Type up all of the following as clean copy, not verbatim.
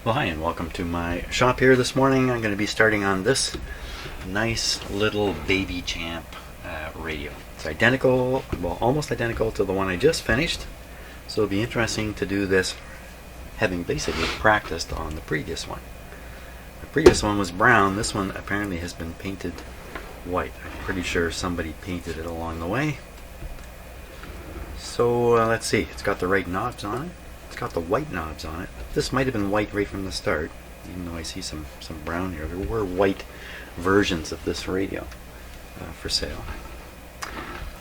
Well, hi, and welcome to my shop here this morning. I'm going to be starting on this nice little baby champ radio. It's identical, well, almost identical to the one I just finished, so it'll be interesting to do this having basically practiced on the previous one. The previous one was brown. This one apparently has been painted white. I'm pretty sure somebody painted it along the way. So let's see, it's got the right knobs on it. It's got the white knobs on it. This might have been white right from the start, even though I see some brown here. There were white versions of this radio for sale.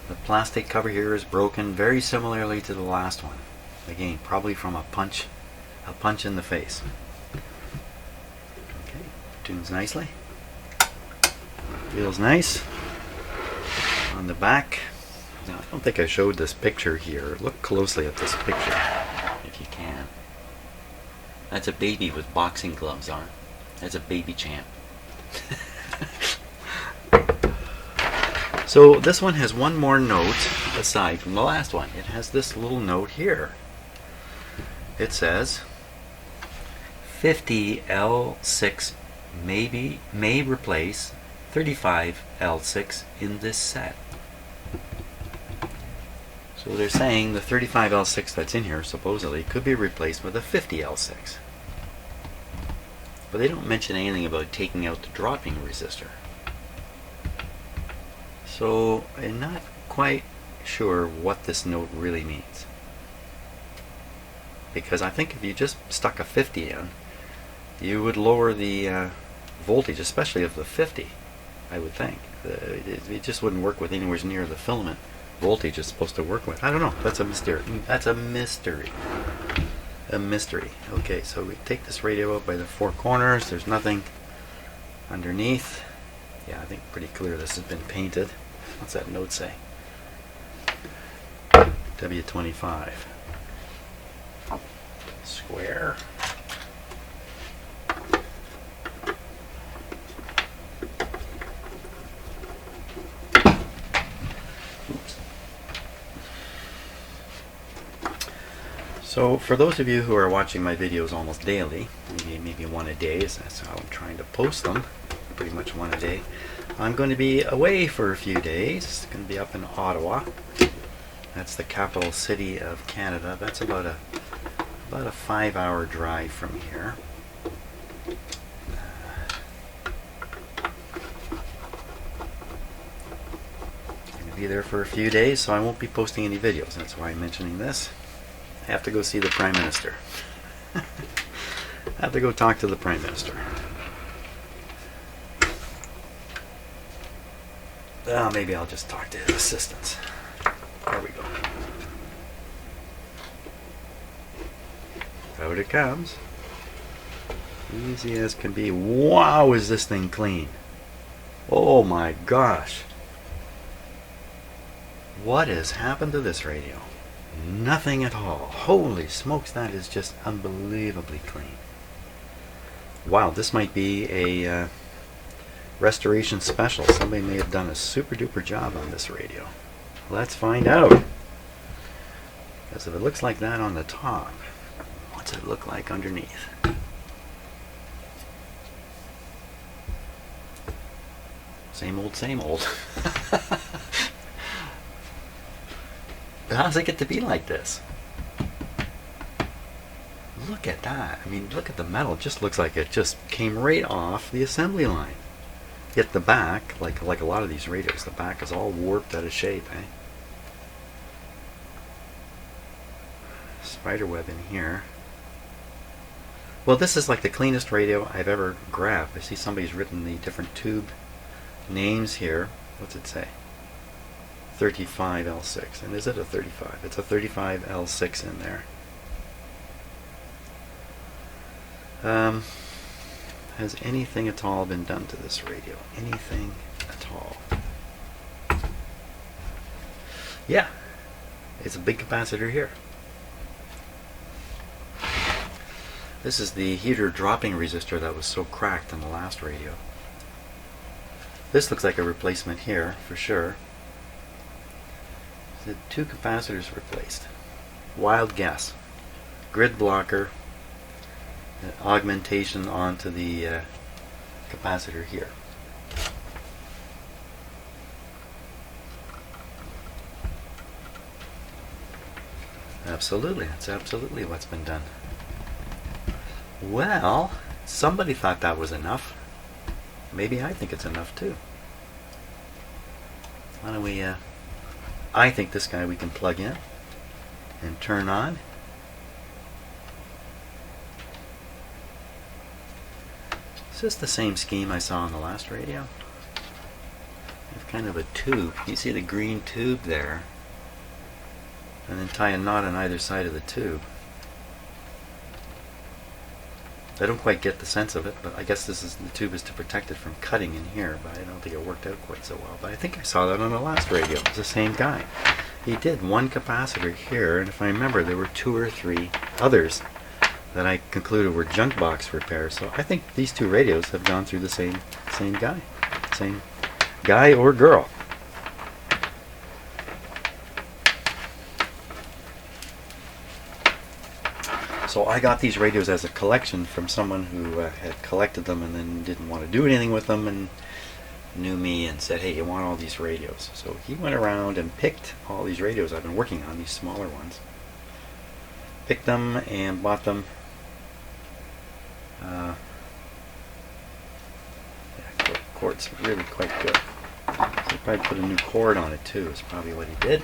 The plastic cover here is broken very similarly to the last one. Again, probably from a punch in the face. Okay, tunes nicely. Feels nice. On the back, now I don't think I showed this picture here. Look closely at this picture if you can. That's a baby with boxing gloves on. That's a baby champ. So this one has one more note aside from the last one. It has this little note here. It says 50L6 may replace 35L6 in this set. So they're saying the 35L6 that's in here supposedly could be replaced with a 50L6. But they don't mention anything about taking out the dropping resistor. So I'm not quite sure what this note really means. Because I think if you just stuck a 50 in, you would lower the voltage, especially of the 50, I would think. It just wouldn't work with anywhere near the filament voltage it's supposed to work with. I don't know. That's a mystery. That's a mystery. A mystery. Okay, so we take this radio out by the four corners. There's nothing underneath. Yeah, I think pretty clear this has been painted. What's that note say? W25. Square. So for those of you who are watching my videos almost daily, maybe one a day, that's how I'm trying to post them, pretty much one a day. I'm going to be away for a few days. It's going to be up in Ottawa. That's the capital city of Canada. That's about a 5-hour drive from here. I'm going to be there for a few days, so I won't be posting any videos. That's why I'm mentioning this. I have to go see the Prime Minister. I have to go talk to the Prime Minister. Well, maybe I'll just talk to his assistants. There we go. Out it comes. Easy as can be. Wow, is this thing clean. Oh my gosh. What has happened to this radio? Nothing at all. Holy smokes, that is just unbelievably clean. Wow, this might be a restoration special. Somebody may have done a super duper job on this radio. Let's find out. Because if it looks like that on the top, what's it look like underneath? Same old, same old. How does it get to be like this? Look at that. I mean, look at the metal. It just looks like it just came right off the assembly line. Yet the back, like a lot of these radios, the back is all warped out of shape, eh? Spiderweb in here. Well, this is like the cleanest radio I've ever grabbed. I see somebody's written the different tube names here. What's it say? 35L6. And is it a 35? It's a 35L6 in there. Has anything at all been done to this radio? Anything at all? Yeah. It's a big capacitor here. This is the heater dropping resistor that was so cracked in the last radio. This looks like a replacement here, for sure. The two capacitors replaced. Wild guess. Grid blocker augmentation onto the capacitor here. Absolutely, that's absolutely what's been done. Well, somebody thought that was enough. Maybe I think it's enough too. Why don't we, I think this guy we can plug in and turn on. Is this the same scheme I saw on the last radio? It's kind of a tube. You see the green tube there, and then tie a knot on either side of the tube. I don't quite get the sense of it, but I guess the tube is to protect it from cutting in here, but I don't think it worked out quite so well. But I think I saw that on the last radio. It's the same guy. He did one capacitor here, and if I remember, there were 2 or 3 others that I concluded were junk box repairs. So I think these 2 radios have gone through the same guy or girl. So I got these radios as a collection from someone who had collected them and then didn't want to do anything with them and knew me and said, hey, you want all these radios. So he went around and picked all these radios I've been working on, these smaller ones. Picked them and bought them. Yeah, cord's really quite good. So he probably put a new cord on it too, is probably what he did.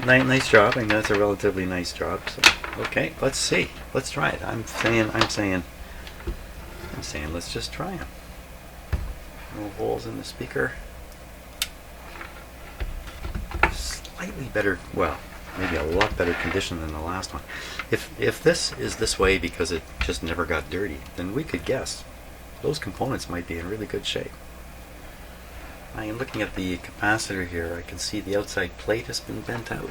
Nice job. I think that's a relatively nice job. So, okay, let's see. Let's try it. I'm saying, let's just try them. No holes in the speaker. Slightly better, well, maybe a lot better condition than the last one. If this is this way because it just never got dirty, then we could guess those components might be in really good shape. I am looking at the capacitor here. I can see the outside plate has been bent out.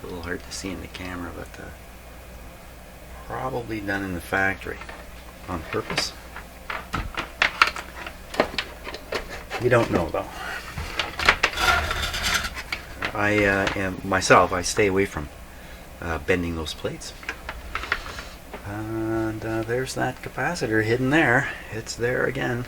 A little hard to see in the camera, but probably done in the factory on purpose. We don't know though. I stay away from bending those plates. And there's that capacitor hidden there. It's there again.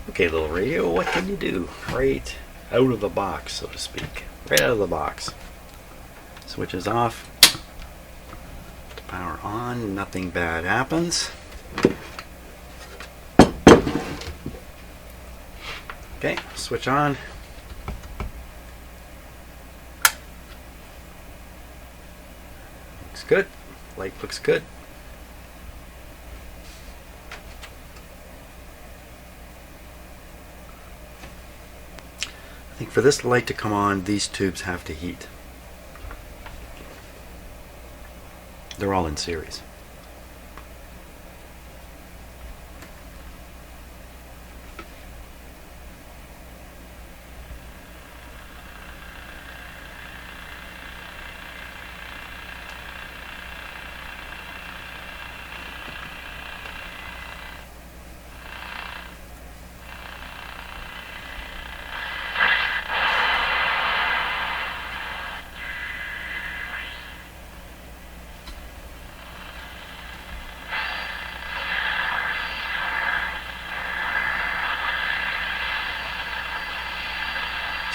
Okay, little radio, what can you do? Right out of the box, so to speak. Right out of the box. Switch is off. Power on. Nothing bad happens. Okay, switch on. Looks good. Light looks good. I think for this light to come on, these tubes have to heat. They're all in series.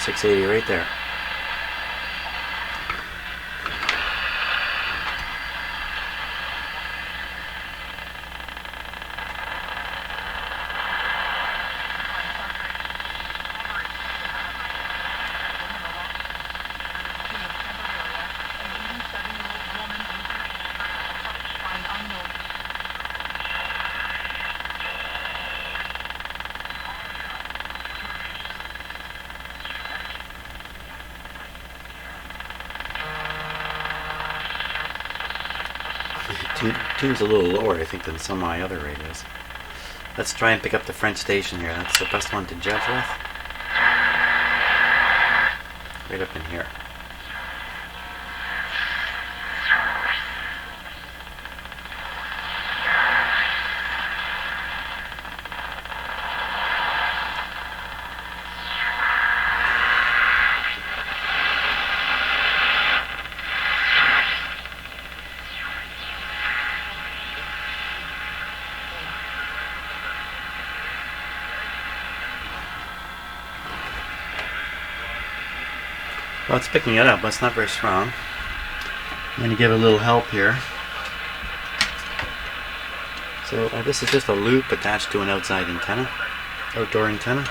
.680 right there. Tune's a little lower, I think, than some of my other radios. Let's try and pick up the French station here. That's the best one to judge with. Right up in here. Well, it's picking it up, but it's not very strong. I'm going to give it a little help here. So this is just a loop attached to an outside antenna, outdoor antenna.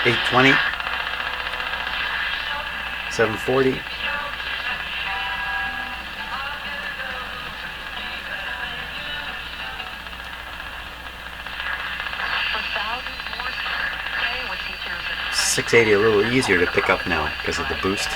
$820, $740. $680, a little easier to pick up now because of the boost.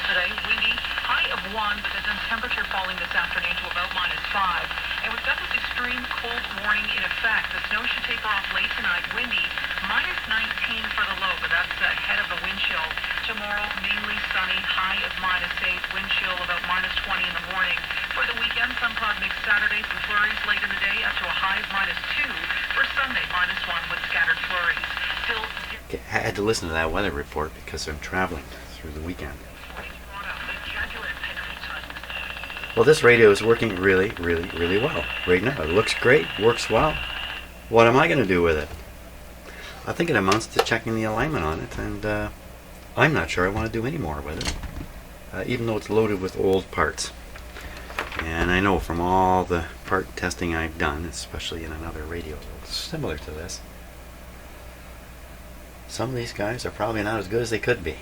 Today, windy, high of 1, but then temperature falling this afternoon to about -5. And we've got this extreme cold warning in effect. The snow should taper off late tonight. Windy, -19 for the low, but that's ahead of the wind chill. Tomorrow, mainly sunny, high of -8, wind chill about -20 in the morning. For the weekend, some cloud mix Saturday, some flurries late in the day, up to a high of -2. For Sunday, -1 with scattered flurries. Still. Okay, I had to listen to that weather report because I'm traveling through the weekend. Well, this radio is working really, really, really well right now. It looks great, works well. What am I going to do with it? I think it amounts to checking the alignment on it, and I'm not sure I want to do any more with it, even though it's loaded with old parts. And I know from all the part testing I've done, especially in another radio similar to this, some of these guys are probably not as good as they could be.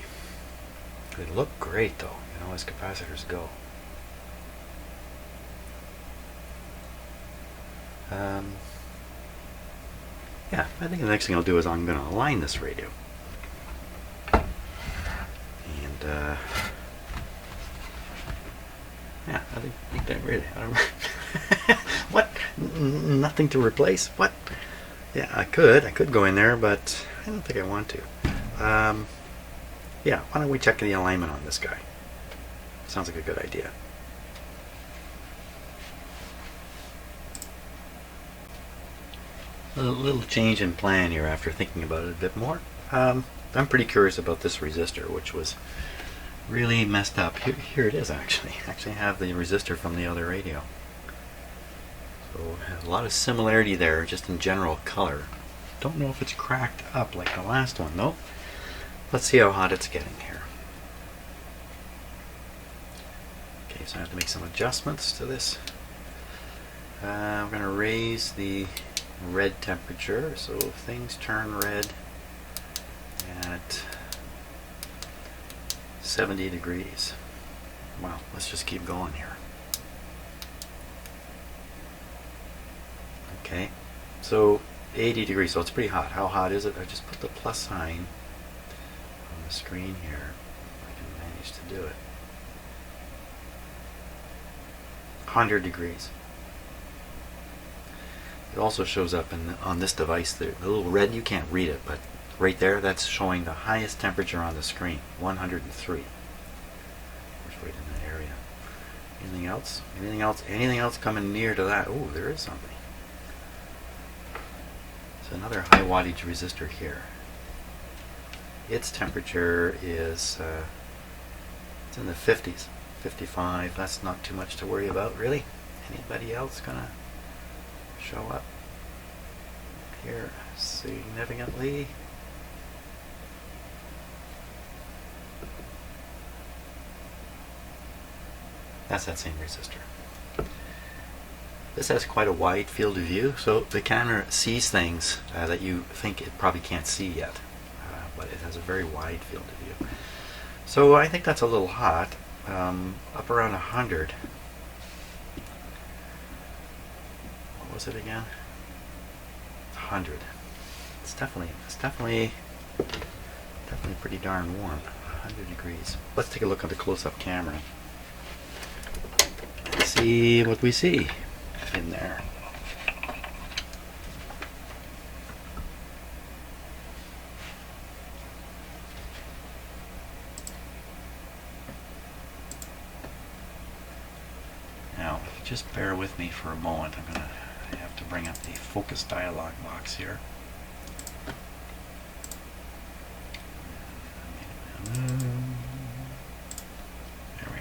They look great though, you know, as capacitors go. Yeah, I think the next thing I'll do is I'm going to align this radio. And yeah, I think that really. What? Nothing to replace? What? Yeah, I could go in there, but I don't think I want to. Yeah, why don't we check the alignment on this guy? Sounds like a good idea. A little change in plan here after thinking about it a bit more. I'm pretty curious about this resistor, which was really messed up. Here it is, actually. I actually have the resistor from the other radio. So a lot of similarity there, just in general color. Don't know if it's cracked up like the last one, though. Let's see how hot it's getting here. Okay, so I have to make some adjustments to this. I'm going to raise the red temperature, so if things turn red at 70 degrees. Well, let's just keep going here. Okay, so 80 degrees, so it's pretty hot. How hot is it? I just put the plus sign on the screen here. I can manage to do it. 100 degrees. It also shows up on this device, the little red, you can't read it, but right there, that's showing the highest temperature on the screen, 103. Which right in that area. Anything else? Anything else? Anything else coming near to that? Oh, there is something. So another high wattage resistor here. Its temperature is it's in the 50s, 55. That's not too much to worry about, really. Anybody else gonna show up here significantly? That's that same resistor. This has quite a wide field of view, so the camera sees things that you think it probably can't see yet, but it has a very wide field of view. So I think that's a little hot, up around 100. What was it again? 100. It's definitely pretty darn warm. 100 degrees. Let's take a look at the close-up camera and see what we see in there. Now, if you just bear with me for a moment, I have to bring up the focus dialog box here. There we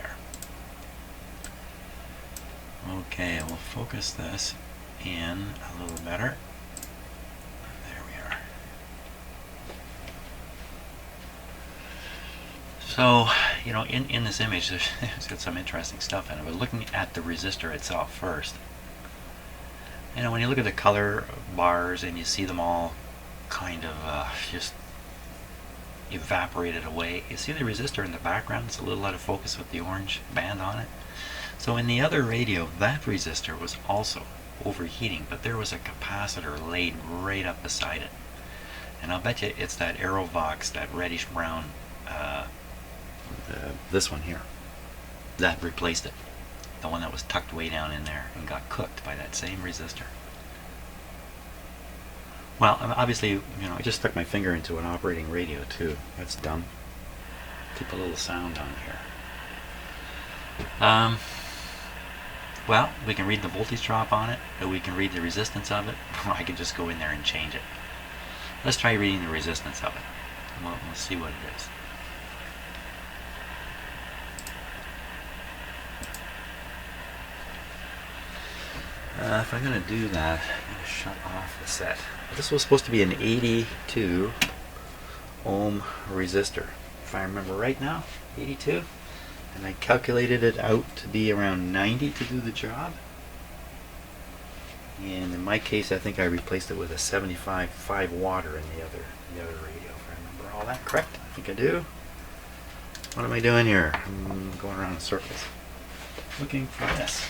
are. Okay, we'll focus this in a little better. There we are. So, you know, in this image, it's got some interesting stuff in it. But looking at the resistor itself first, you know, when you look at the color bars and you see them all kind of just evaporated away, you see the resistor in the background. It's a little out of focus with the orange band on it. So in the other radio, that resistor was also overheating, but there was a capacitor laid right up beside it. And I'll bet you it's that Aerovox, that reddish brown, this one here, that replaced it. The one that was tucked way down in there and got cooked by that same resistor. Well, obviously, you know, I just stuck my finger into an operating radio too. That's dumb. Keep a little sound on here. Well, we can read the voltage drop on it, or we can read the resistance of it, or I can just go in there and change it. Let's try reading the resistance of it. We'll see what it is. If I'm going to do that, I'm going to shut off the set. This was supposed to be an 82 ohm resistor, if I remember right now, 82. And I calculated it out to be around 90 to do the job. And in my case, I think I replaced it with a 75 5-watter in the other radio, if I remember all that correct. I think I do. What am I doing here? I'm going around in circles, looking for this.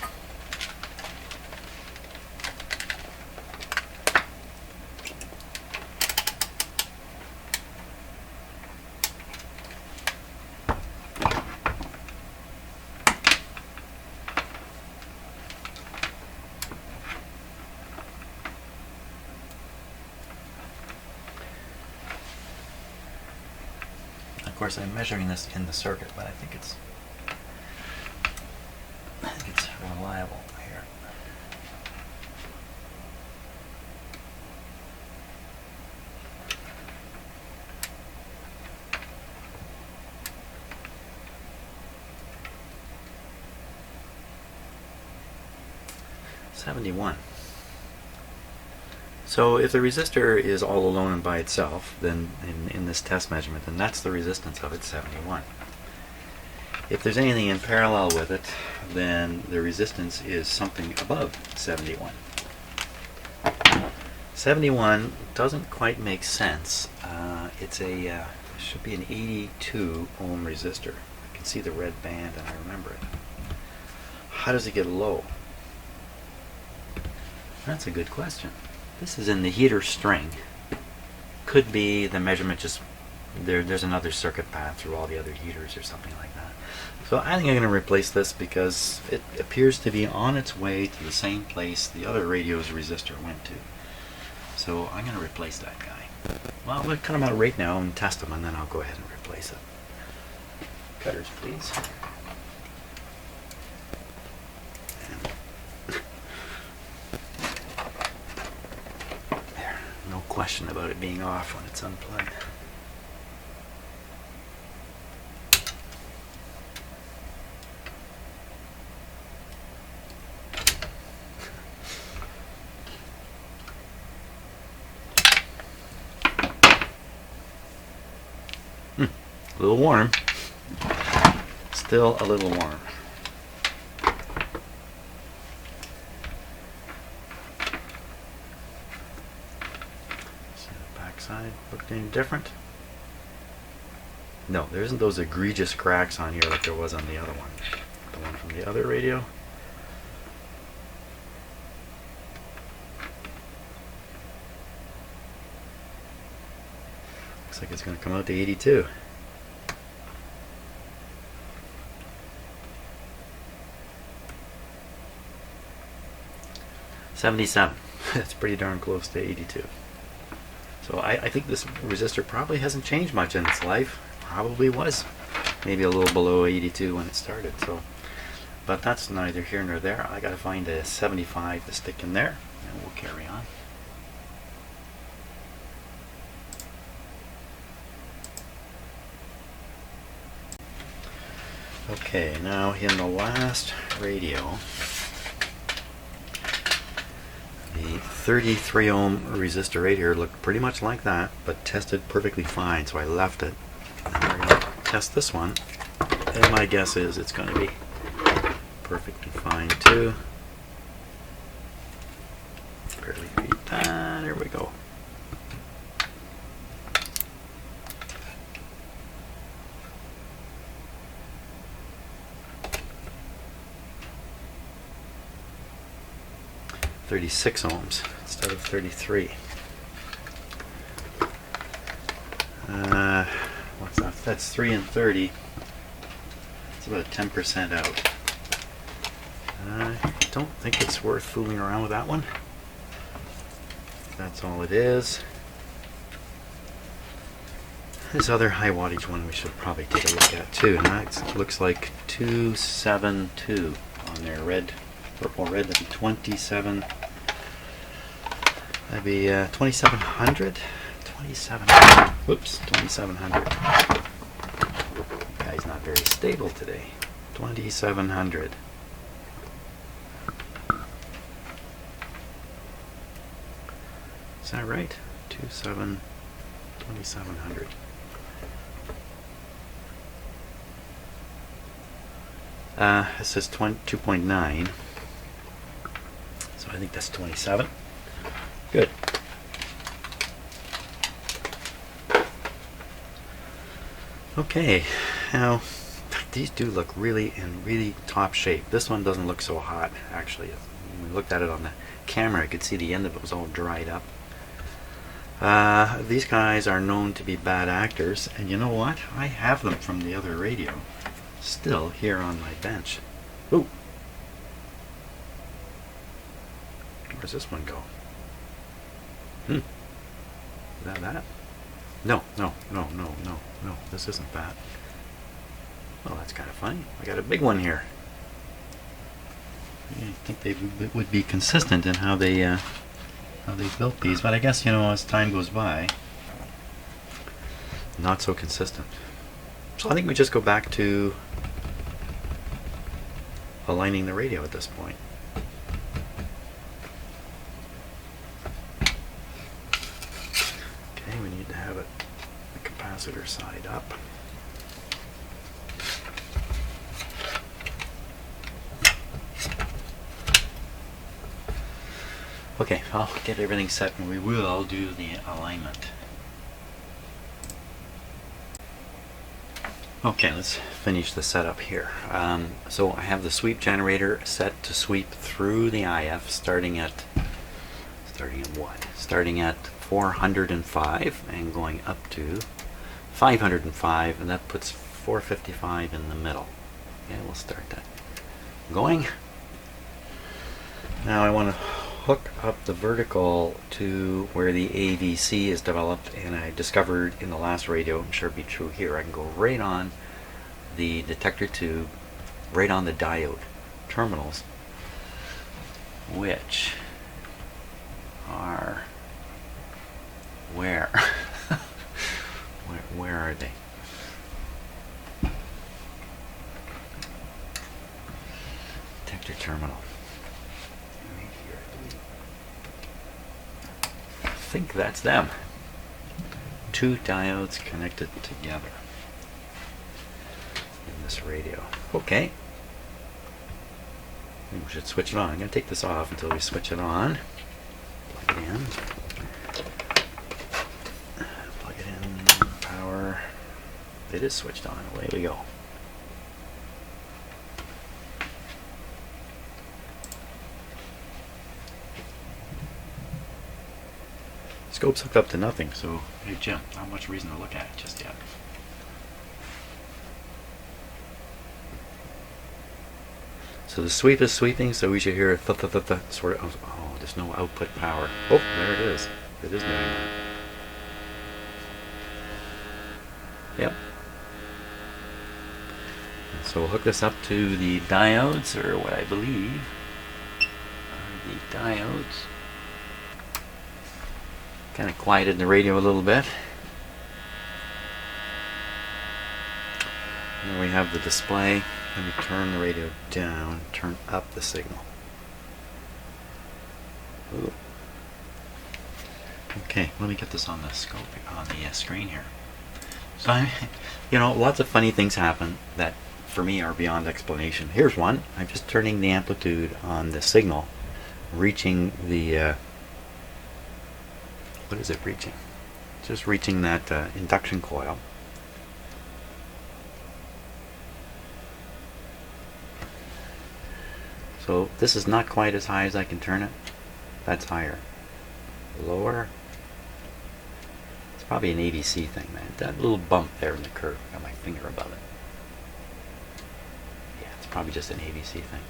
Of course, I'm measuring this in the circuit, but I think it's reliable here. $71. So if the resistor is all alone and by itself, then in this test measurement, then that's the resistance of it, 71. If there's anything in parallel with it, then the resistance is something above 71. 71 doesn't quite make sense. It's a should be an 82 ohm resistor. I can see the red band and I remember it. How does it get low? That's a good question. This is in the heater string. Could be the measurement just there's another circuit path through all the other heaters or something like that. So I think I'm going to replace this because it appears to be on its way to the same place the other radio's resistor went to. So I'm going to replace that guy. Well, I'm going to cut them out right now and test them, and then I'll go ahead and replace it. Cutters, please. No question about it being off when it's unplugged. A little warm. Still a little warm. Backside looked any different? No, there isn't those egregious cracks on here like there was on the other one. The one from the other radio. Looks like it's going to come out to 82. $77. That's pretty darn close to 82. So I think this resistor probably hasn't changed much in its life. Probably was maybe a little below 82 when it started. So, but that's neither here nor there. I got to find a 75 to stick in there, and we'll carry on. Okay, now in the last radio, the 33 ohm resistor right here looked pretty much like that, but tested perfectly fine, so I left it. And we're going to test this one, and my guess is it's going to be perfectly fine too. Barely beat that. There we go. .36 ohms instead of 33. What's that? That's 3 and 30. It's about 10% out. I don't think it's worth fooling around with that one. That's all it is. This other high wattage one we should probably take a look at too. It looks like 272 on there. Red, purple, red. That'd be 27. That'd be 2700. 2700. Whoops, 2700. Guy's not very stable today. 2700. Is that right? 2700. It says 2.9. So I think that's 27. Good. Okay, now these do look really in really top shape. This one doesn't look so hot, actually. When we looked at it on the camera, I could see the end of it was all dried up. These guys are known to be bad actors, and you know what? I have them from the other radio still here on my bench. Ooh! Where's this one go? Is that? No, this isn't that. Well, that's kind of funny. I got a big one here. I think they would be consistent in how they built these, but I guess, you know, as time goes by, not so consistent. So I think we just go back to aligning the radio at this point. Okay, we need to have the capacitor side up. Okay, I'll get everything set and we will do the alignment. Okay, let's finish the setup here. So I have the sweep generator set to sweep through the IF starting at what? Starting at 405 and going up to 505, and that puts 455 in the middle. Okay, we'll start that going. Now I want to hook up the vertical to where the AVC is developed, and I discovered in the last radio, I'm sure it'll be true here, I can go right on the detector tube, right on the diode terminals, which are where? where are they? Detector terminal. I think that's them. Two diodes connected together in this radio. Okay. Maybe we should switch it on. I'm going to take this off until we switch it on. Plug it in. Plug it in. Power. It is switched on. Away we go. Scope's hooked up to nothing, so hey Jim, not much reason to look at it just yet. So the sweep is sweeping, so we should hear a th-th-th-th sort of. Oh, there's no output power. Oh, there it is. It is doing that. Yep. And so we'll hook this up to the diodes, or what I believe are the diodes. Kind of quieted the radio a little bit. Here we have the display. Let me turn the radio down, turn up the signal. Ooh. Okay, let me get this on the scope, on the screen here. So, lots of funny things happen that for me are beyond explanation. Here's one. I'm just turning the amplitude on the signal, reaching the, what is it reaching? Just reaching that induction coil. So this is not quite as high as I can turn it. That's higher. Lower. It's probably an ABC thing, man. That little bump there in the curve. I got my finger above it. Yeah, it's probably just an ABC thing.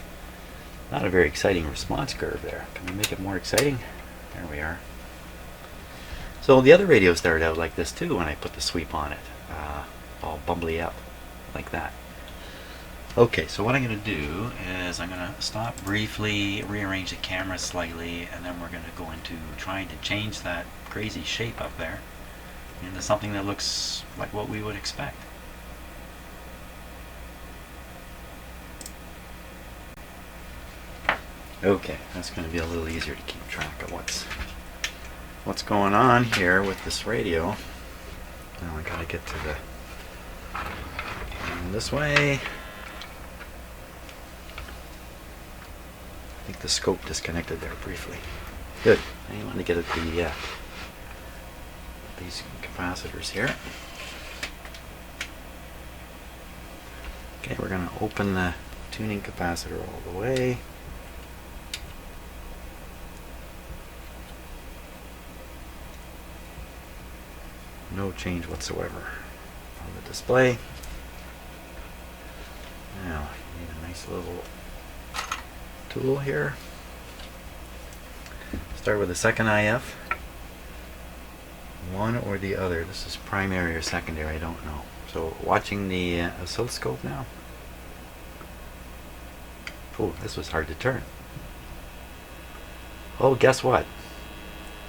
Not a very exciting response curve there. Can we make it more exciting? There we are. So the other radio started out like this too when I put the sweep on it. All bumbly up. Like that. Okay, so what I'm going to do is I'm going to stop briefly, rearrange the camera slightly, and then we're going to go into trying to change that crazy shape up there into something that looks like what we would expect. Okay, that's going to be a little easier to keep track of what's going on here with this radio. Now I got to get to the this way. I think the scope disconnected there briefly. Good. I want to get at the these capacitors here. Okay, we're going to open the tuning capacitor all the way. No change whatsoever on the display. Now, you need a nice little tool here. Start with the second IF. One or the other. This is primary or secondary, I don't know. So watching the oscilloscope now. Oh, this was hard to turn. Oh, guess what?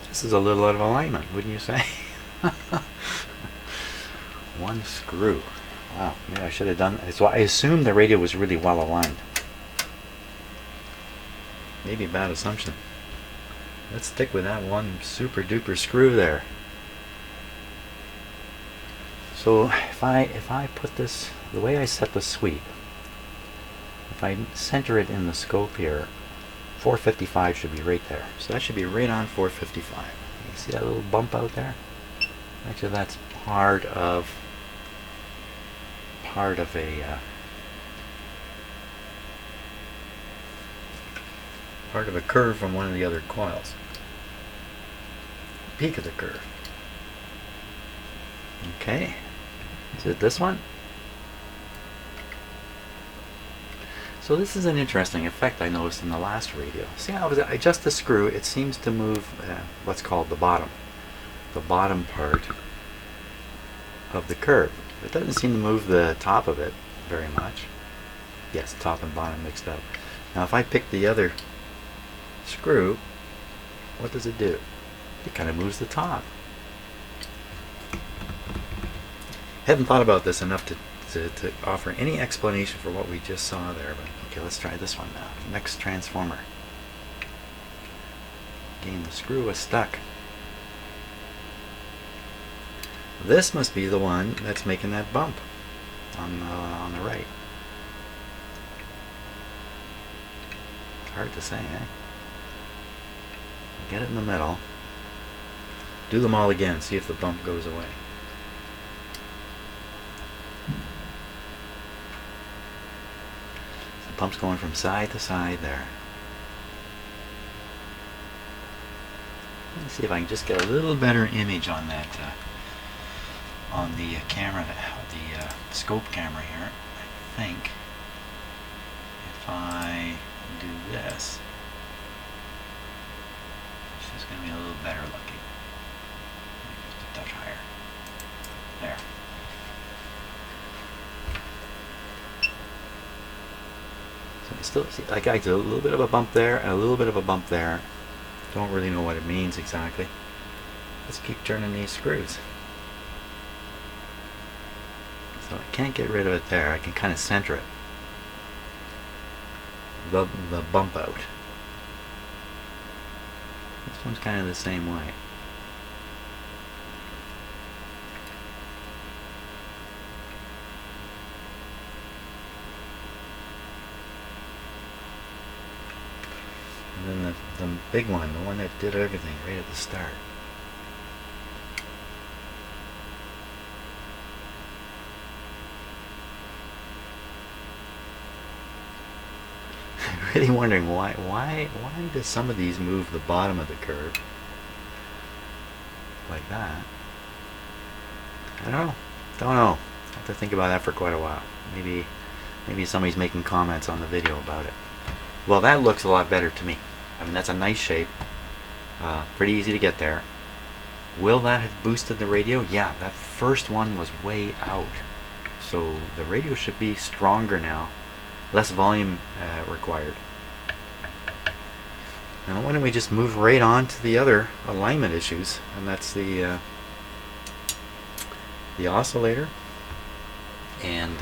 This is a little out of alignment, wouldn't you say? One screw. Wow, maybe I should have done that. So I assumed the radio was really well aligned. Maybe a bad assumption. Let's stick with that one super duper screw there. So if I put this, the way I set the sweep, if I center it in the scope here, 455 should be right there. So that should be right on 455. You see that little bump out there? Actually, that's part of a curve from one of the other coils. Peak of the curve. Okay. Is it this one? So this is an interesting effect I noticed in the last radio. See how I adjust the screw, it seems to move what's called the bottom part of the curve. It doesn't seem to move the top of it very much. Yes, top and bottom mixed up. Now if I pick the other screw, what does it do? It kind of moves the top. Haven't thought about this enough to offer any explanation for what we just saw there, but okay, let's try this one now. Next transformer. Again, the screw was stuck. This must be the one that's making that bump on the right. It's hard to say, eh? Get it in the middle. Do them all again, see if the bump goes away. The pump's going from side to side there. Let me see if I can just get a little better image on that, on the camera, the scope camera here. I think if I do this, it's just going to be a little better looking. Just a touch higher. There. So you still see, like I did a little bit of a bump there and a little bit of a bump there. Don't really know what it means exactly. Let's keep turning these screws. So I can't get rid of it there. I can kind of center it. The bump out. This one's kind of the same way. And then the big one, the one that did everything right at the start. I'm really wondering why does some of these move the bottom of the curve like that? I don't know. I have to think about that for quite a while. Maybe somebody's making comments on the video about it. Well, that looks a lot better to me. I mean, that's a nice shape. Pretty easy to get there. Will that have boosted the radio? Yeah, that first one was way out. So the radio should be stronger now. Less volume required. Now why don't we just move right on to the other alignment issues, and that's the oscillator and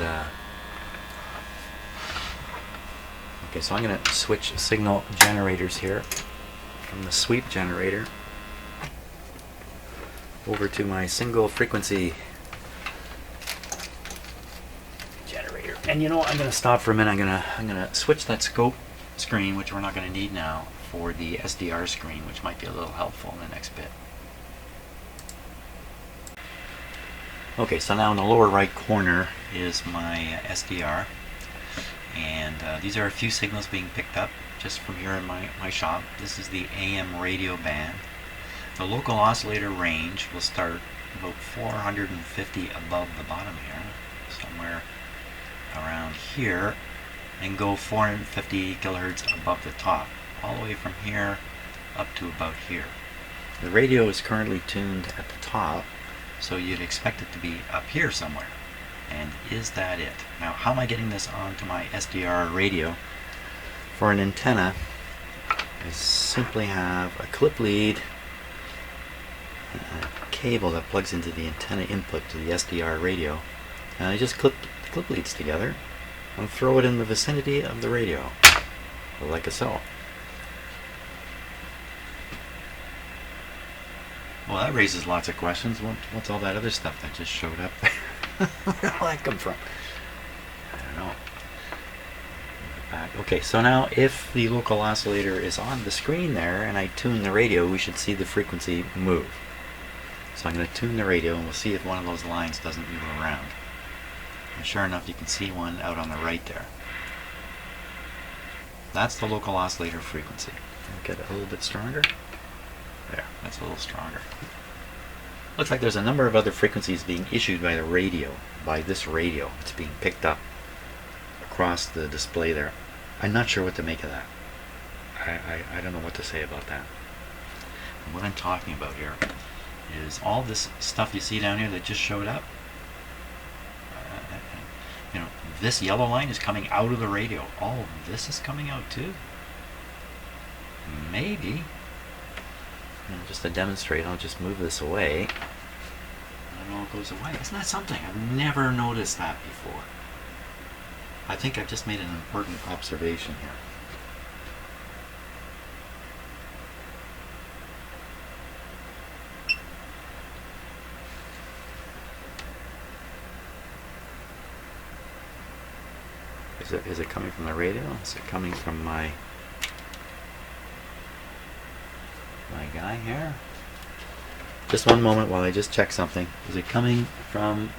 okay, so I'm going to switch signal generators here from the sweep generator over to my single frequency generator. And you know what, I'm going to stop for a minute. I'm going to switch that scope screen, which we're not going to need now, for the SDR screen, which might be a little helpful in the next bit. Okay, so now in the lower right corner is my SDR, and these are a few signals being picked up just from here in my shop. This is the AM radio band. The local oscillator range will start about 450 above the bottom here, somewhere around here, and go 450 kilohertz above the top, all the way from here up to about here. The radio is currently tuned at the top, so you'd expect it to be up here somewhere. And is that it? Now, how am I getting this onto my SDR radio? For an antenna, I simply have a clip lead and a cable that plugs into the antenna input to the SDR radio, and I just clip the clip leads together and throw it in the vicinity of the radio, like so. Well, that raises lots of questions. What's all that other stuff that just showed up there? Where did all that come from? I don't know. Back. Okay, so now if the local oscillator is on the screen there and I tune the radio, we should see the frequency move. So I'm going to tune the radio and we'll see if one of those lines doesn't move around. And sure enough, you can see one out on the right there. That's the local oscillator frequency. I'll get it a little bit stronger. There, that's a little stronger. Looks like there's a number of other frequencies being issued by the radio, by this radio. It's being picked up across the display there. I'm not sure what to make of that. I don't know what to say about that. And what I'm talking about here is all this stuff you see down here that just showed up. You know, this yellow line is coming out of the radio. All of this is coming out too. Maybe. And just to demonstrate, I'll just move this away. And it all goes away. Isn't that something? I've never noticed that before. I think I've just made an important observation here. Is it coming from the radio? Is it coming from my guy here? Just one moment while I just check something. Is it coming from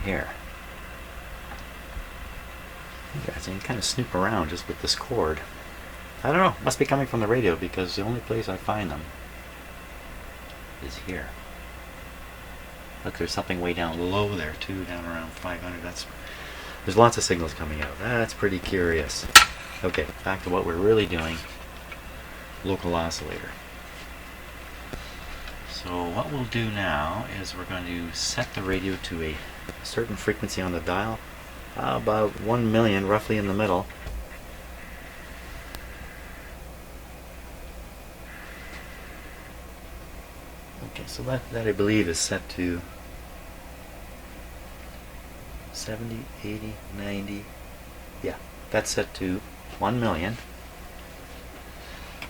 here? You guys can kind of snoop around just with this cord. I don't know. Must be coming from the radio because the only place I find them is here. Look, there's something way down low there too, down around 500. There's lots of signals coming out. That's pretty curious. Okay, back to what we're really doing. Local oscillator. So what we'll do now is we're going to set the radio to a certain frequency on the dial, about 1 million, roughly in the middle. Okay, so that I believe is set to 70, 80, 90. Yeah, that's set to 1 million.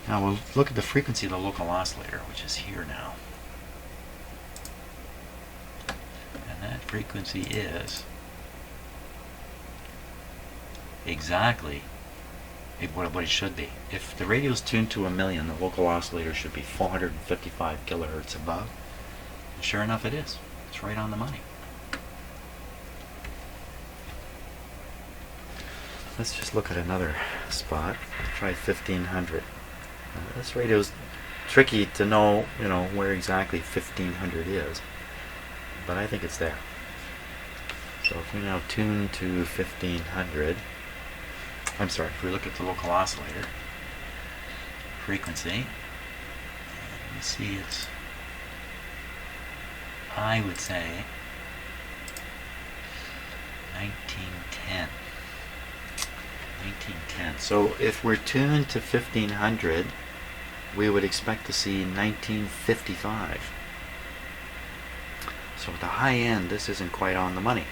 Now we'll look at the frequency of the local oscillator, which is here now. And that frequency is exactly what it should be. If the radio is tuned to 1 million, the local oscillator should be 455 kilohertz above. And sure enough, it is. It's right on the money. Let's just look at another spot. Try 1500. This radio is tricky to know, where exactly 1500 is, but I think it's there. So if we now tune to 1500, I'm sorry, if we look at the local oscillator frequency, you see it's, I would say, 1910. 1910. So if we're tuned to 1500, we would expect to see 1955. So at the high end, this isn't quite on the money.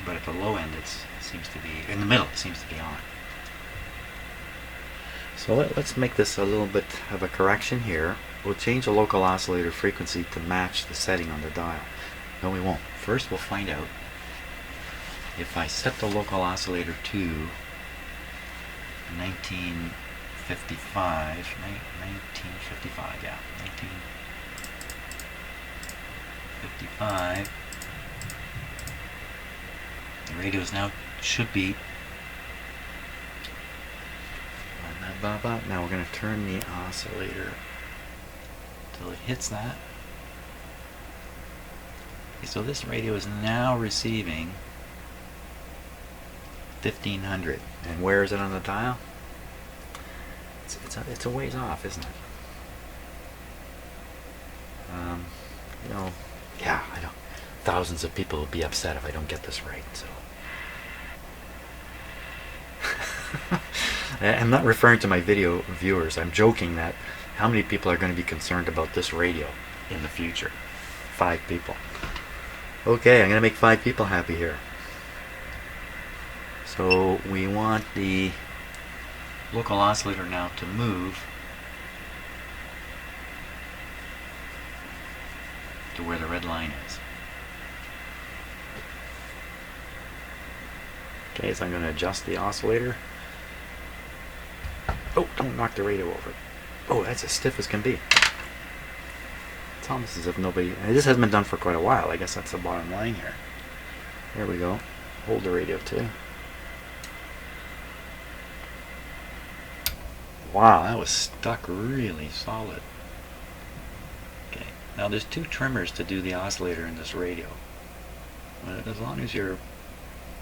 But at the low end, it seems to be, in the middle, it seems to be on. So let's make this a little bit of a correction here. We'll change the local oscillator frequency to match the setting on the dial. No, we won't. First, we'll find out if I set the local oscillator to 1955, 1955, yeah, 1955, the radios now should be, now we're going to turn the oscillator till it hits that. Okay, so this radio is now receiving 1500. And where is it on the dial? It's a ways off, isn't it? Yeah, I don't. Thousands of people will be upset if I don't get this right. So, I'm not referring to my video viewers. I'm joking that how many people are going to be concerned about this radio in the future? 5 people. Okay, I'm going to make 5 people happy here. So we want the local oscillator now to move to where the red line is. Okay, so I'm going to adjust the oscillator. Oh, don't knock the radio over. Oh, that's as stiff as can be. It's almost as if nobody... This hasn't been done for quite a while. I guess that's the bottom line here. There we go. Hold the radio too. Wow, that was stuck really solid. Okay, now there's 2 trimmers to do the oscillator in this radio. But as long as you're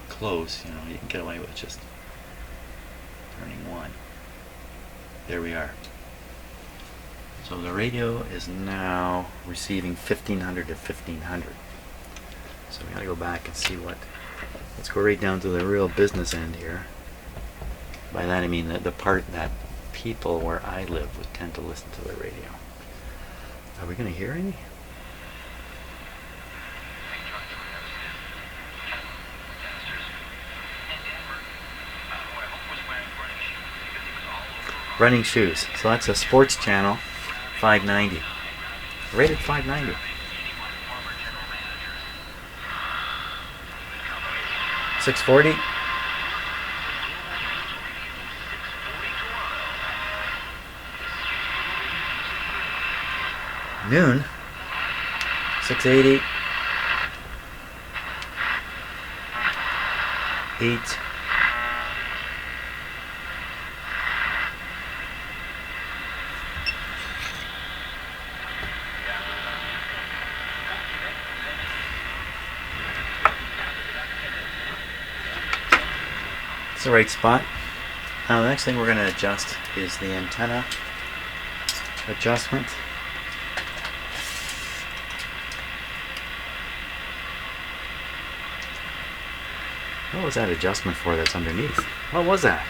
close, you can get away with just turning one. There we are. So the radio is now receiving 1500 to 1500. So we gotta go back and see let's go right down to the real business end here. By that I mean the part that people where I live would tend to listen to the radio. Are we going to hear any? Running shoes. So that's a sports channel, 590. Rated 590. $640. Noon, 680, 8, it's the right spot. Now the next thing we're going to adjust is the antenna adjustment. What was that adjustment for that's underneath? What was that?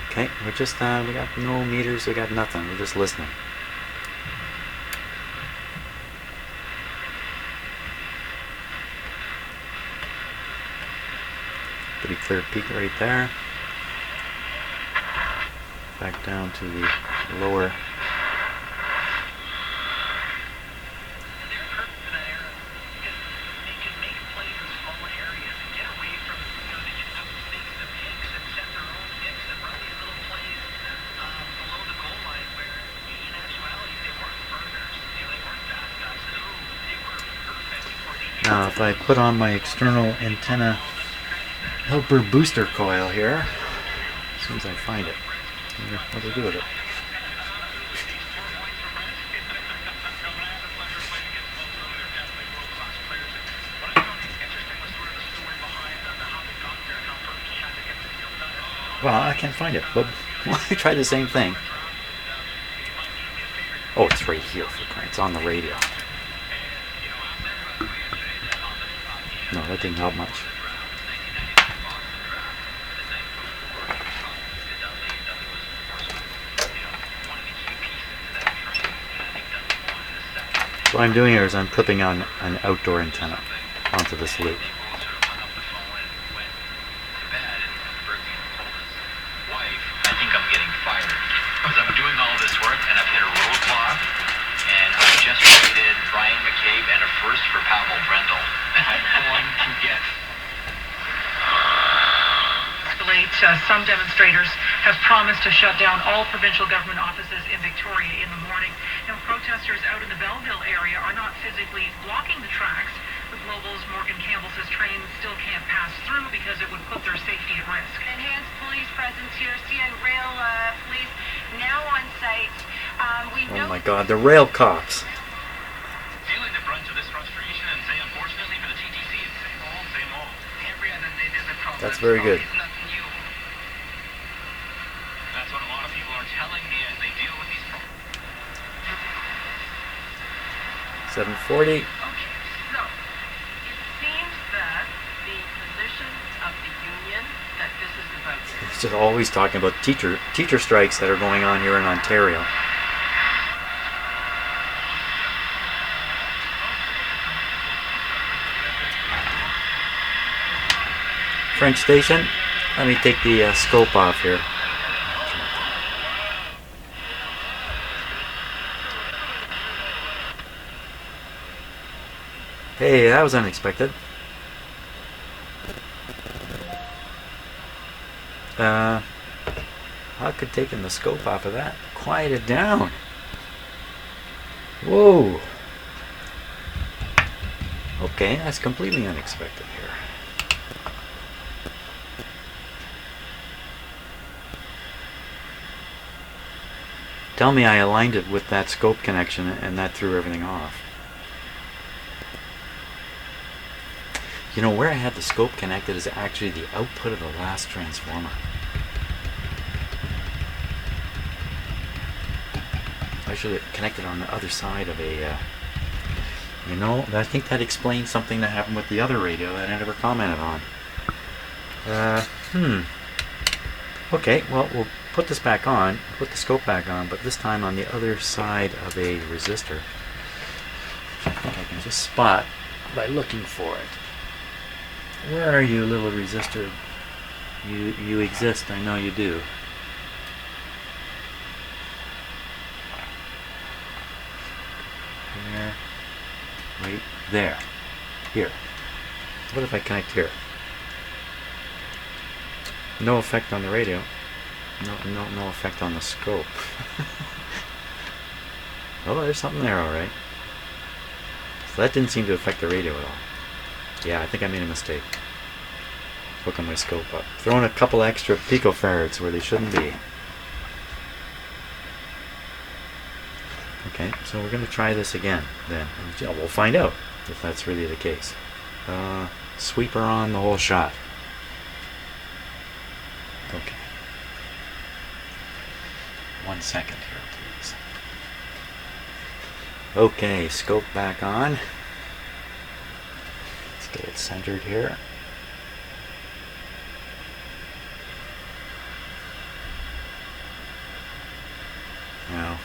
Okay, we're just, we got no meters, we got nothing, we're just listening. clear peak right there. Back down to the lower. Now if I put on my external antenna helper booster coil here, as soon as I find it, I wonder what to do with it. Well, I can't find it, but I tried the same thing. Oh, it's right here, for crying. It's on the radio. No, that didn't help much. What I'm doing here is I'm clipping on an outdoor antenna onto this loop. I think I'm getting fired because I'm doing all this work and I've hit a roadblock, and I just traded Brian McCabe and a first for Pavel Brendel, and I'm going to get. Some demonstrators have promised to shut down all provincial government offices in Victoria in the morning. Now, protesters out in the Belleville area are not physically blocking the tracks. The Global's Morgan Campbell says trains still can't pass through because it would put their safety at risk. Enhanced police presence here. CN Rail police now on site. Oh my God, the rail cops. Feeling the brunt of this frustration, and say unfortunately for the TTC, it's same old, same old. Every other day there's a problem. That's very good. It's nothing new. That's what a lot of people are telling me as they deal with these problems. 740. Okay, so it seems that the position of the union that this is about. It's just always talking about teacher strikes that are going on here in Ontario. French station. Let me take the scope off here. Hey, that was unexpected. How could taking the scope off of that quiet it down? Whoa. Okay, that's completely unexpected here. Tell me I aligned it with that scope connection and that threw everything off. You know, where I had the scope connected is actually the output of the last transformer. I should have connected on the other side of a, you know, I think that explains something that happened with the other radio that I never commented on. Okay, well, we'll put this back on, put the scope back on, but this time on the other side of a resistor. I think I can just spot by looking for it. Where are you, little resistor? You exist, I know you do. There. Right there. Here. What if I connect here? No effect on the radio. No effect on the scope. Oh, there's something there, alright. So that didn't seem to affect the radio at all. Yeah, I think I made a mistake. Hooking my scope up. Throwing a couple extra picofarads where they shouldn't be. Okay, so we're going to try this again then. We'll find out if that's really the case. Sweeper on the whole shot. Okay. 1 second here, please. Okay, scope back on. Let's get it centered here. Now,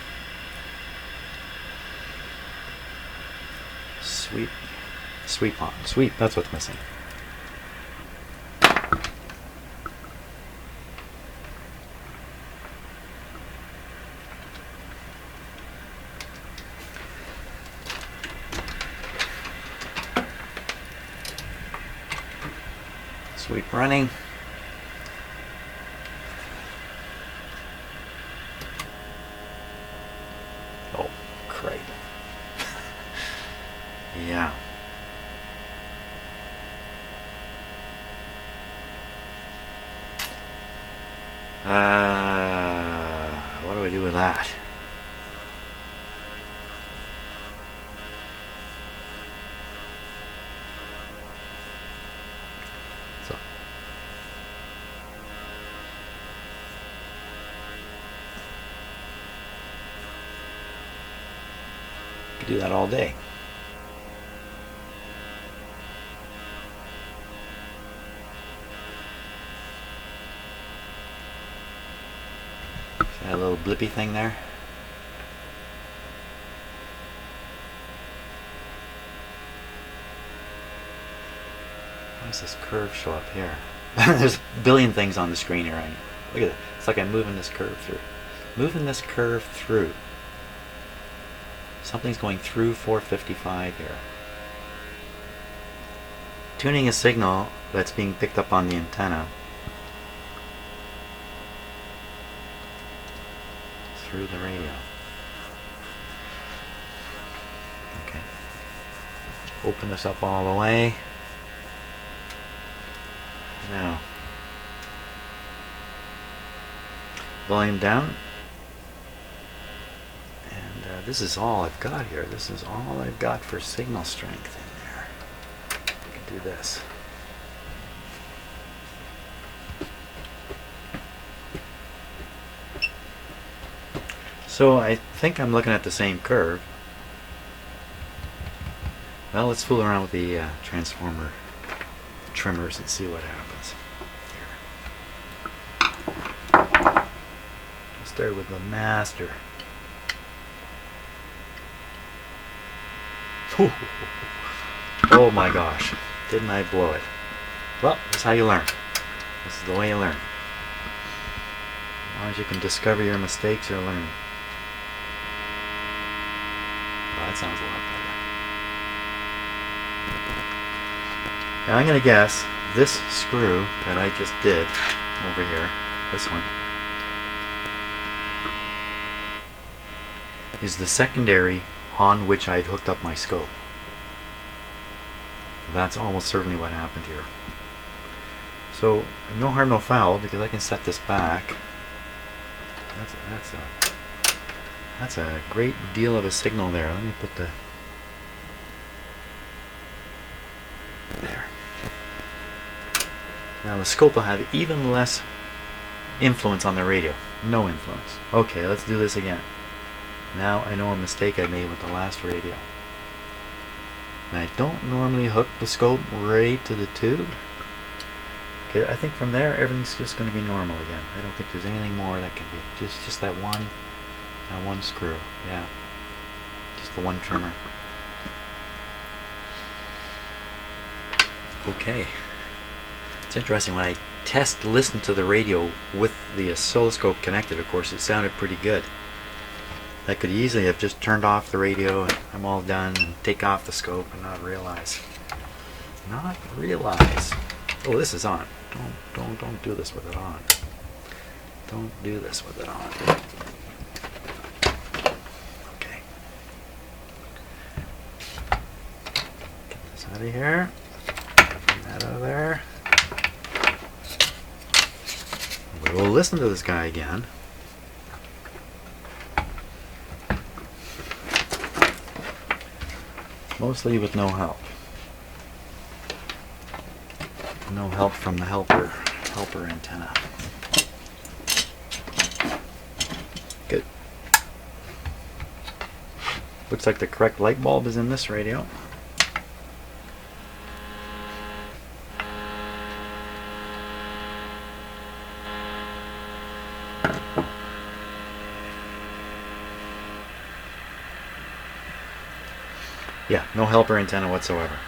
sweep on. Sweep, that's what's missing. Sweep running. Oh, crap. Yeah. What do I do with that? So. Could do that all day. See that little blippy thing there? Why does this curve show up here? There's a billion things on the screen here. Look at it. It's like I'm moving this curve through. Moving this curve through. Something's going through 455 here. Tuning a signal that's being picked up on the antenna through the radio. Okay. Open this up all the way. Now, volume down. And this is all I've got here. This is all I've got for signal strength in there. I can do this. So I think I'm looking at the same curve. Well, let's fool around with the transformer trimmers and see what happens. Here. We'll start with the master. Oh my gosh, didn't I blow it? Well, that's how you learn. This is the way you learn. As long as you can discover your mistakes, you're learning. Well, that sounds a lot better. Now I'm going to guess this screw that I just did over here, this one, is the secondary on which I had hooked up my scope. That's almost certainly what happened here. So no harm, no foul, because I can set this back. That's a great deal of a signal there. Let me put the there. Now the scope will have even less influence on the radio. No influence. Okay, let's do this again. Now I know a mistake I made with the last radio. And I don't normally hook the scope right to the tube. Okay, I think from there everything's just going to be normal again. I don't think there's anything more that can be. Just that one screw. Yeah. Just the one trimmer. Okay. It's interesting, when I listened to the radio with the oscilloscope connected, of course, it sounded pretty good. I could easily have just turned off the radio and I'm all done and take off the scope and not realize. Oh, this is on. Don't do this with it on. Don't do this with it on. Okay. Get this out of here. Get that out of there. We'll listen to this guy again. Mostly with no help. No help from the helper antenna. Good. Looks like the correct light bulb is in this radio. Yeah, no helper antenna whatsoever.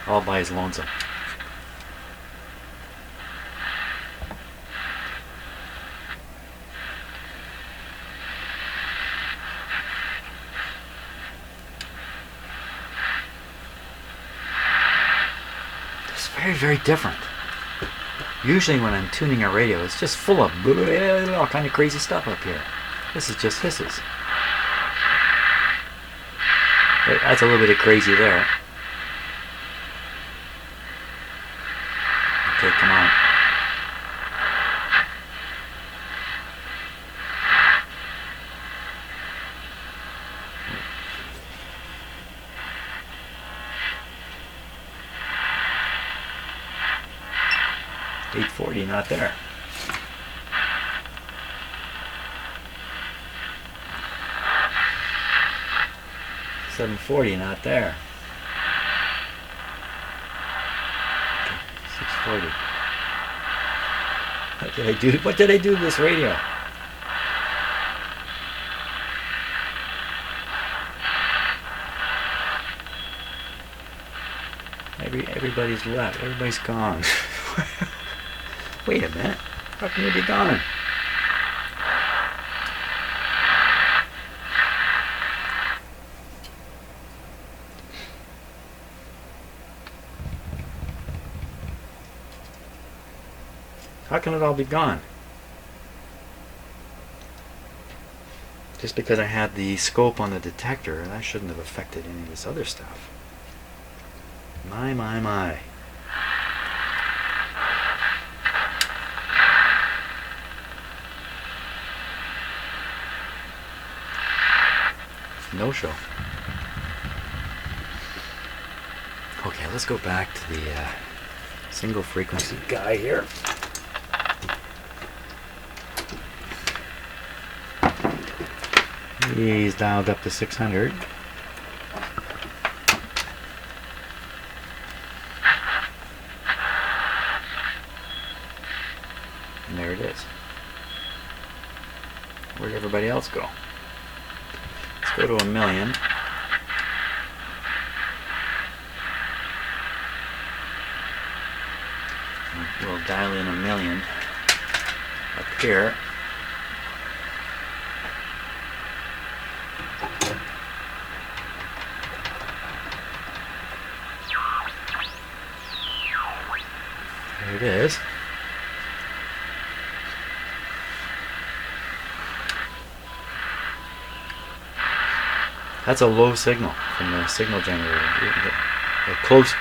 All by his lonesome. It's very, very different. Usually when I'm tuning a radio, it's just full of all kind of crazy stuff up here. This is just hisses. That's a little bit of crazy there. Okay, come on. .840, not there. .740, not there. Okay, 640. What did I do? What did I do to this radio? Everybody's left. Everybody's gone. Wait a minute. How can you be gone? How can it all be gone? Just because I had the scope on the detector, that shouldn't have affected any of this other stuff. My, my, my. No show. Okay, let's go back to the single frequency guy here. He's dialed up to 600. And there it is. Where'd everybody else go? Let's go to 1,000,000. We'll dial in 1,000,000 up here. There it is. That's a low signal from the signal generator. A close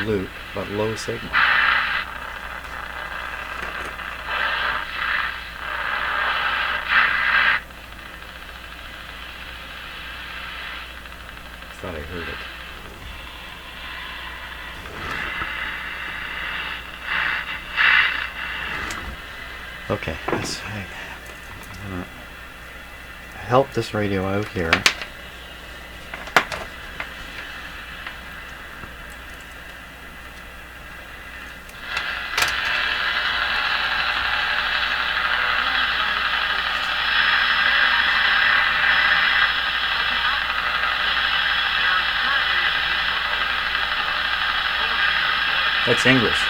loop, but low signal. Thought I heard it. Okay, let's help this radio out here. That's English.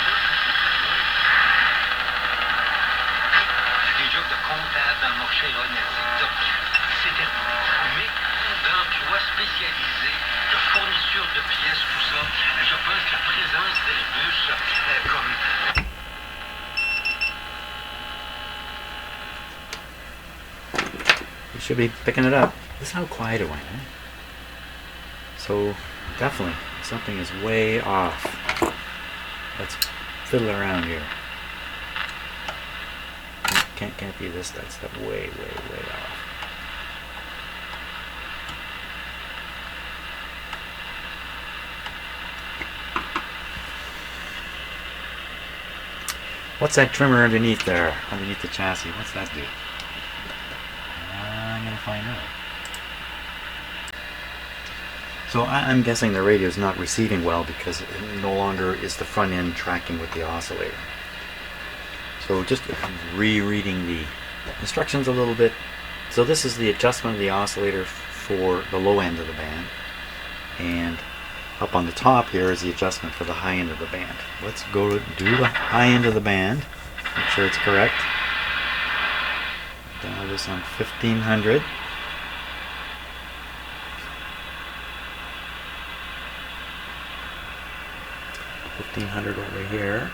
You should be picking it up. Listen how quiet it went, eh? So definitely something is way off. Let's fiddle around here. Can't be this. That's way off. What's that trimmer underneath there? Underneath the chassis? What's that do? I'm gonna find out. So I'm guessing the radio is not receiving well because it no longer is the front end tracking with the oscillator. So just rereading the instructions a little bit. So this is the adjustment of the oscillator for the low end of the band. And up on the top here is the adjustment for the high end of the band. Let's go to do the high end of the band. Make sure it's correct. Dial this on 1500. $1,500 over here.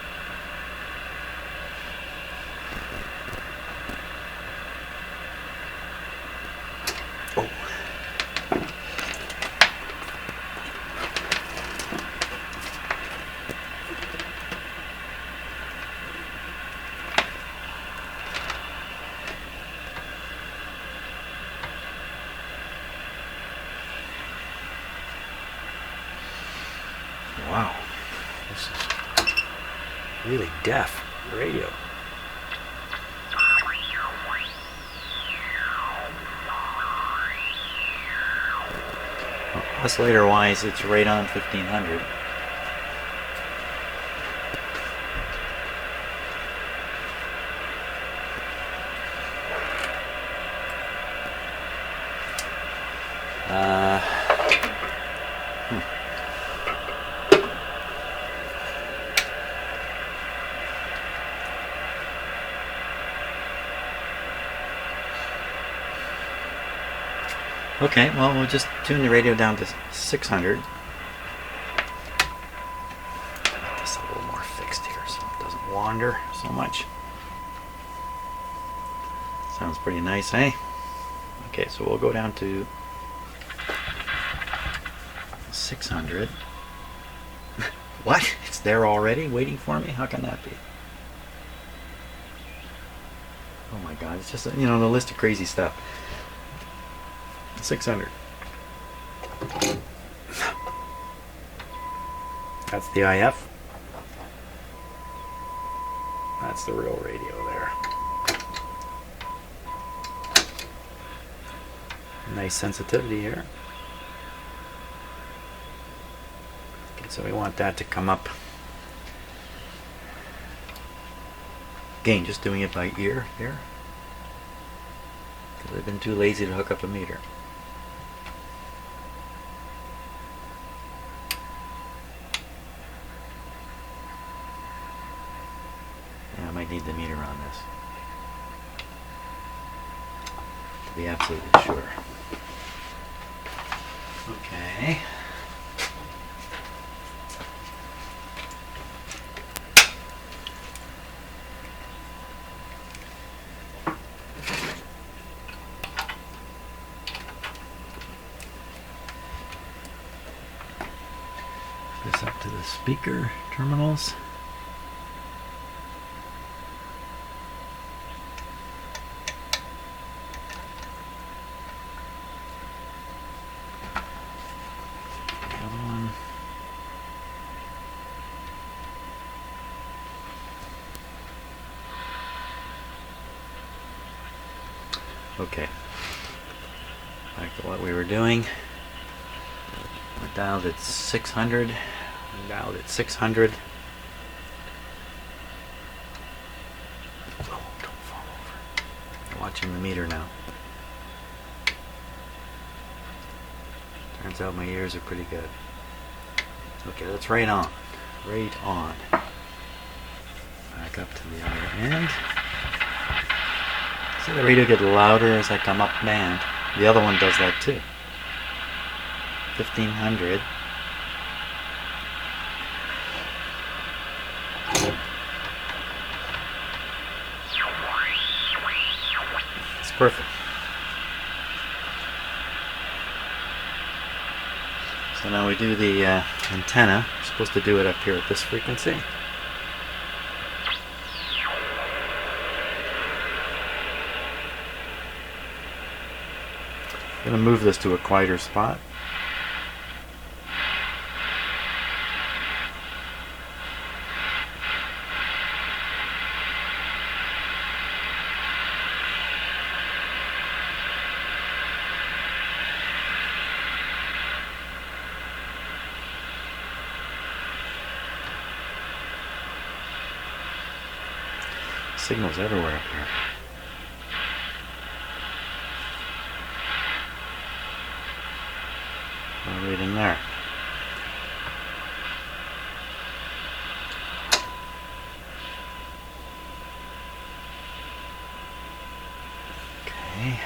really deaf radio. Well, oscillator wise, it's right on 1500. Okay, well, we'll just tune the radio down to 600. Make this a little more fixed here so it doesn't wander so much. Sounds pretty nice, eh? Okay, so we'll go down to 600. What? It's there already, waiting for me? How can that be? Oh my God, it's just, you know, the list of crazy stuff. 600. That's the IF. That's the real radio there. Nice sensitivity here. Okay, so we want that to come up. Again, just doing it by ear here. Because I've been too lazy to hook up a meter. I might need the meter on this to be absolutely sure. Okay. This up to the speaker terminals. Okay, back to what we were doing. We're dialed at 600. We're dialed at 600. Oh, don't fall over. I'm watching the meter now. Turns out my ears are pretty good. Okay, that's right on. Right on. Back up to the other end. See the radio get louder as I come up band. The other one does that too. 1500. It's perfect. So now we do the antenna. We're supposed to do it up here at this frequency. I'm going to move this to a quieter spot. Signals everywhere up here. Right in there. Okay.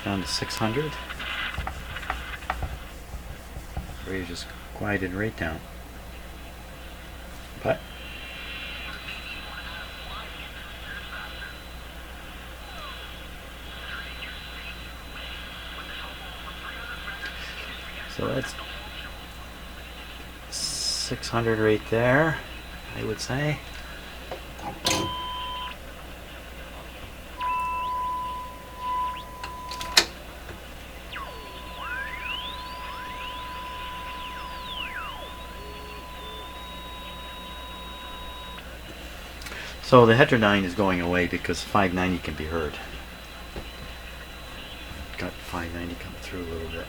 Down to 600. Radio just quieted right down. But so that's 600 right there, I would say. So the heterodyne is going away because 590 can be heard. Got 590 coming through a little bit.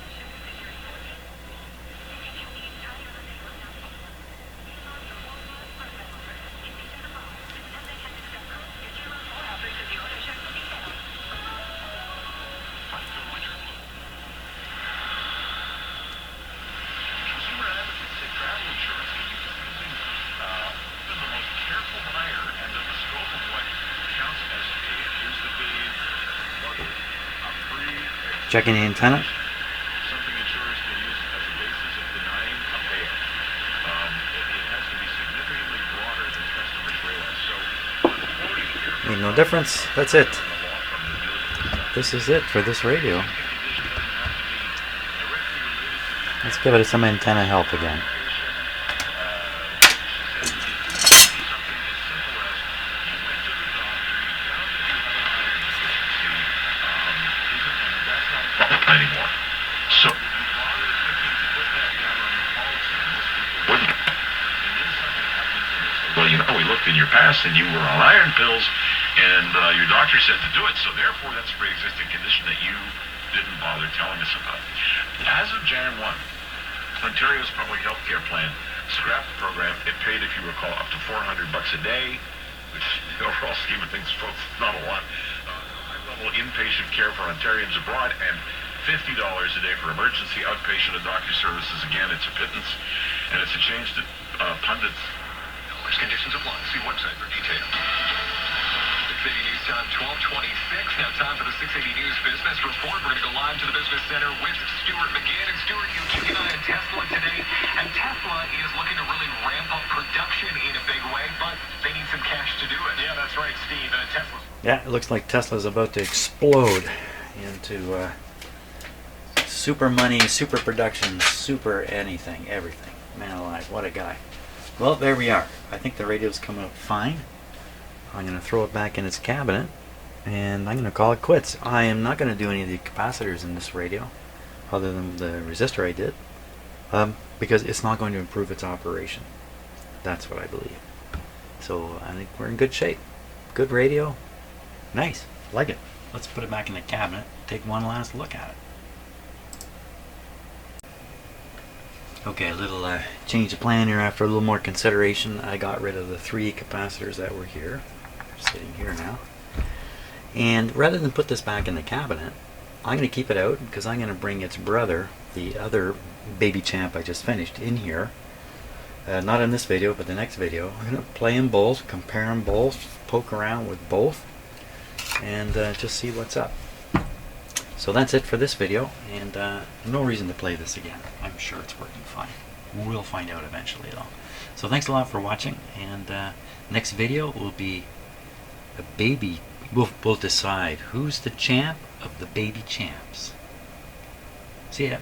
Checking the antenna. Something insurers can use as a basis of denying a payout. It has to be significantly broader than customers realize. So, quoting here Ain't no difference. That's it. from the law firm that deals with this This is it for this radio. condition doesn't have to be directly related to the Let's give it some antenna help again. Anymore. So, well, you know, we looked in your past and you were on iron pills, and your doctor said to do it, so therefore that's a pre-existing condition that you didn't bother telling us about. As of Jan 1, Ontario's public health care plan scrapped the program. It paid, if you recall, up to $400 a day, which in the overall scheme of things, folks, not a lot. High-level inpatient care for Ontarians abroad, and $50 a day for emergency outpatient and doctor services. Again, it's a pittance, and it's a change that pundits. Conditions apply. See website for details. 680 News Time, 1226. Now time for the 680 News Business Report. We're going to go live to the Business Center with Stuart McGinn. And Stuart, you keep an eye on Tesla today. And Tesla is looking to really ramp up production in a big way, but they need some cash to do it. Yeah, that's right, Steve. Tesla. Yeah, it looks like Tesla's about to explode into super money, super production, super anything, everything. Man alive, what a guy. Well, there we are. I think the radio's coming up fine. I'm going to throw it back in its cabinet, and I'm going to call it quits. I am not going to do any of the capacitors in this radio, other than the resistor I did, because it's not going to improve its operation. That's what I believe. So I think we're in good shape. Good radio. Nice. Like it. Let's put it back in the cabinet. Take one last look at it. Okay, a little change of plan here after a little more consideration. I got rid of the 3 capacitors that were here. They're sitting here now. And rather than put this back in the cabinet, I'm going to keep it out because I'm going to bring its brother, the other baby champ I just finished, in here. Not in this video, but the next video. I'm going to play them both, compare them both, poke around with both, and just see what's up. So that's it for this video, and no reason to play this again. I'm sure it's working fine. We'll find out eventually though. So thanks a lot for watching, and next video will be a baby. We'll decide who's the champ of the baby champs. See ya.